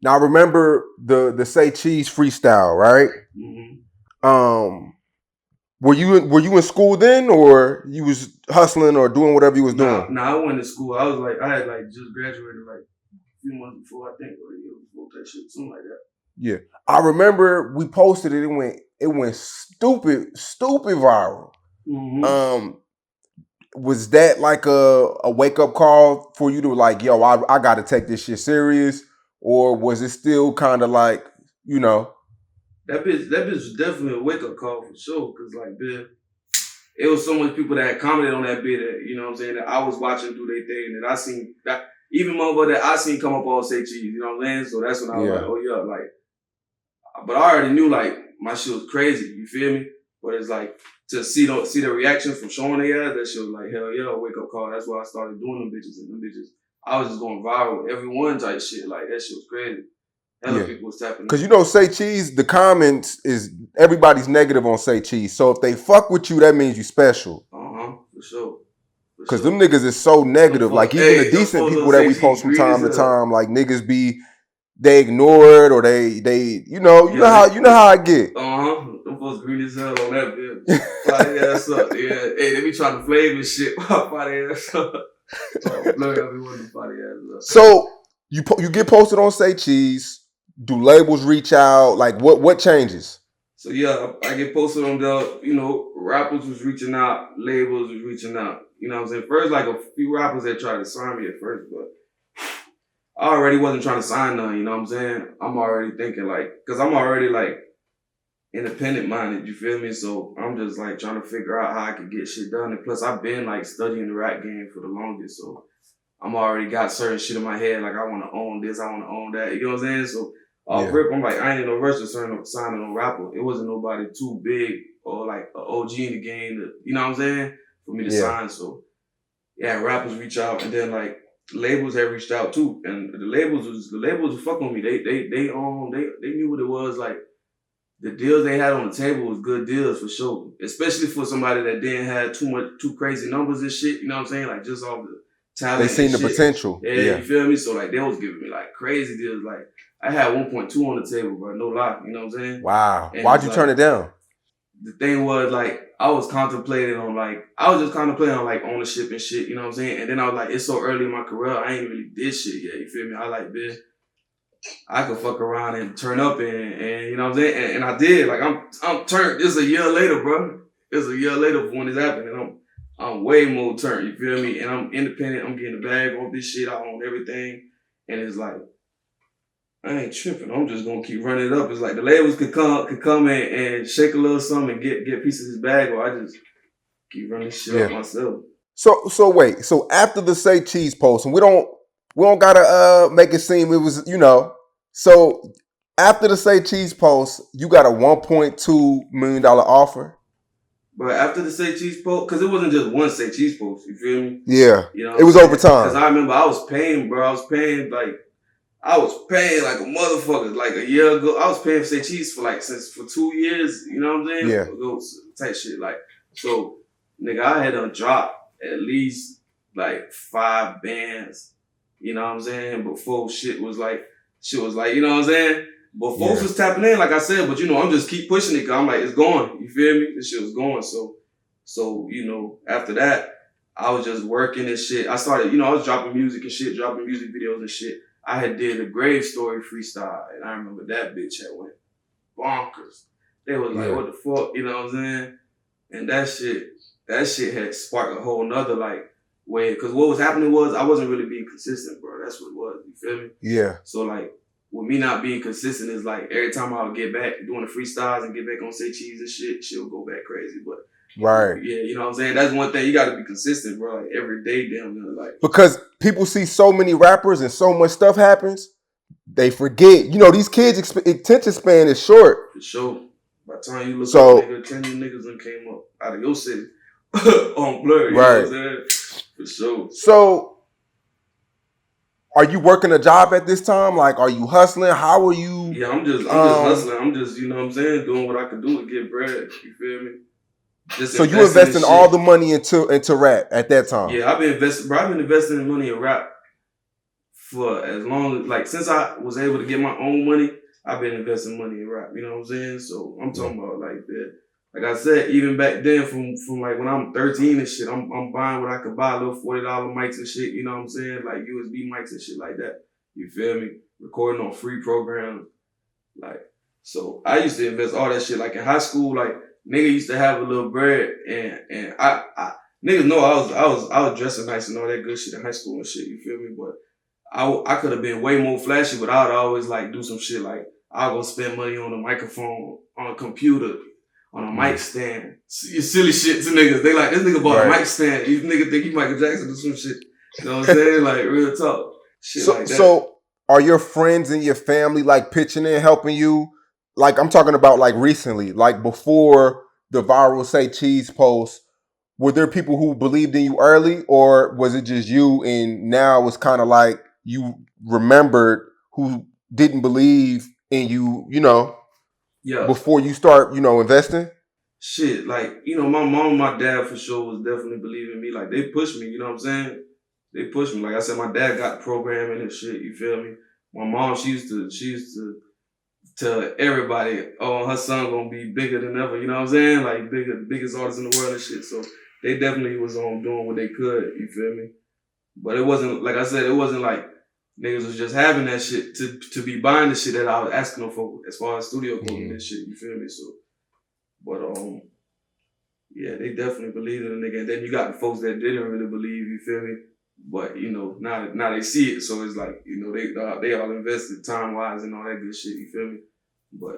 Now I remember the Say Cheese freestyle, right? Um, were you in school then, or you was hustling or doing whatever you was doing? Nah, I went to school. I was like, I had like just graduated like a few months before, I think, or a year before that shit, something like that. Yeah, I remember we posted it. It went stupid viral. Was that like a wake up call for you to like, yo, I got to take this shit serious, or was it still kind of like, you know? That bitch was definitely a wake up call for sure. Cause like, bitch, it was so much people that had commented on that bit that, you know what I'm saying, that I was watching do their thing, that I seen that even motherfucker that I seen come up all Say Cheese, you know what I'm saying? So that's when I was like, oh yeah, like, but I already knew like my shit was crazy, you feel me? But it's like to see the reactions from showing their ass, that shit was like, hell yeah, a wake up call. That's why I started doing them bitches, and them bitches, I was just going viral with everyone type shit. Like that shit was crazy. Hella people was tapping. Because you know, Say Cheese, the comments is everybody's negative on Say Cheese. So if they fuck with you, that means you special. For sure. Because them niggas is so negative. Like even the decent people that we post from time to time, like niggas be, they ignore it or they you know how I get. Them folks green as hell on that bitch. Fire their ass up. Yeah. Hey, they be trying to flavor shit. Fire their ass up. So you get posted on Say Cheese. Do labels reach out? Like what changes? So yeah, I get posted on the, you know, rappers was reaching out, labels was reaching out. You know what I'm saying? First, like a few rappers that tried to sign me at first, but I already wasn't trying to sign none, you know what I'm saying? I'm already thinking like, cause I'm already like independent minded, you feel me? So I'm just like trying to figure out how I could get shit done. And plus I've been like studying the rap game for the longest, so I'm already got certain shit in my head, like I want to own this, I want to own that, you know what I'm saying? So rip, I'm like, I ain't in no rush to sign no rapper. It wasn't nobody too big or like an OG in the game, to, you know what I'm saying, for me to sign. So yeah, rappers reach out, and then like labels have reached out too, and the labels was fucking with me. They knew what it was. Like the deals they had on the table was good deals for sure, especially for somebody that didn't have too crazy numbers and shit. You know what I'm saying? Like just all the talent. They seen the potential. Yeah, you feel me? So like they was giving me like crazy deals. Like I had 1.2 on the table, bro. No lie. You know what I'm saying? Wow. And why'd you turn it down? The thing was like I was just contemplating on like ownership and shit. You know what I'm saying? And then I was like, it's so early in my career, I ain't really did shit yet. You feel me? I like, bitch, I could fuck around and turn up and you know what I'm saying? And I did. Like I'm turned. This is a year later, bro. It's a year later when it's happening. I'm way more turned. You feel me? And I'm independent. I'm getting the bag on this shit. I own everything. And it's like, I ain't tripping. I'm just gonna keep running it up. It's like the labels could come and shake a little something and get pieces of his bag, or I just keep running shit up myself. So wait. So after the Say Cheese post, and we don't gotta make it seem it was, you know. So after the Say Cheese post, you got a $1.2 million offer. But after the Say Cheese post, because it wasn't just one Say Cheese post, you feel me? Yeah. You know, it was over time. Because I remember I was paying, bro. I was paying like a motherfucker. Like a year ago, I was paying for Say Cheese for 2 years. You know what I'm saying? Yeah. Type shit. Like, so, nigga, I had to drop at least like 5 bands. You know what I'm saying? Before shit was like, you know what I'm saying? But folks was tapping in, like I said, but you know, I'm just keep pushing it because I'm like, it's going. You feel me? This shit was going. So, you know, after that, I was just working and shit. I started, you know, I was dropping music and shit, dropping music videos and shit. I had did a Grave Story freestyle, and I remember that bitch had went bonkers. They was like, what the fuck? You know what I'm saying? And that shit had sparked a whole nother, like, way. Because what was happening was I wasn't really being consistent, bro. That's what it was. You feel me? Yeah. So, like, with me not being consistent is like every time I would get back doing the freestyles and get back on Say Cheese and shit, she'll go back crazy. But right. Yeah, you know what I'm saying? That's one thing. You got to be consistent, bro. Like every day, damn near, like. Because people see so many rappers and so much stuff happens, they forget. You know, these kids' attention span is short. For sure. By the time you look up, nigga, 10 niggas done came up out of your city on Blur. You know what I'm saying? For sure. So, are you working a job at this time? Like, are you hustling? How are you? Yeah, I'm just hustling. I'm just, you know what I'm saying, doing what I can do to get bread. You feel me? Just So you investing in investing shit. all the money into rap at that time? Yeah, I've been investing in money in rap for as long as, like, since I was able to get my own money, I've been investing money in rap. You know what I'm saying? So I'm talking about like that. Like I said, even back then, from like when I'm 13 and shit, I'm buying what I could buy, little $40 mics and shit. You know what I'm saying? Like USB mics and shit like that. You feel me? Recording on free programs. Like, so I used to invest all that shit. Like in high school, like nigga used to have a little bread, and I niggas know I was dressing nice and all that good shit in high school and shit. You feel me? But I could have been way more flashy, but I'd always like do some shit like I'll go spend money on a microphone, on a computer, on a mic stand. Silly shit to niggas. They like, this nigga bought a mic stand. These niggas think he Michael Jackson or some shit. You know what I'm saying? Like real talk. Shit like that. So are your friends and your family like pitching in, helping you? Like I'm talking about like recently, like before the viral Say Cheese post, were there people who believed in you early, or was it just you and now it's kind of like you remembered who didn't believe in you, before you start, investing? Shit, like, my mom and my dad for sure was definitely believing me. Like, they pushed me, you know what I'm saying? They pushed me. Like I said, my dad got programming and shit, you feel me? My mom, she used to tell everybody, oh, her son gonna be bigger than ever, you know what I'm saying? Like, biggest artist in the world and shit. So they definitely was on doing what they could, you feel me? But it wasn't, like I said, it wasn't like niggas was just having that shit to be buying the shit that I was asking them for as far as studio equipment and shit, you feel me? So, but yeah, they definitely believed in a nigga. And then you got the folks that didn't really believe, you feel me? But now they see it, so it's like, they all invested time wise and all that good shit, you feel me? But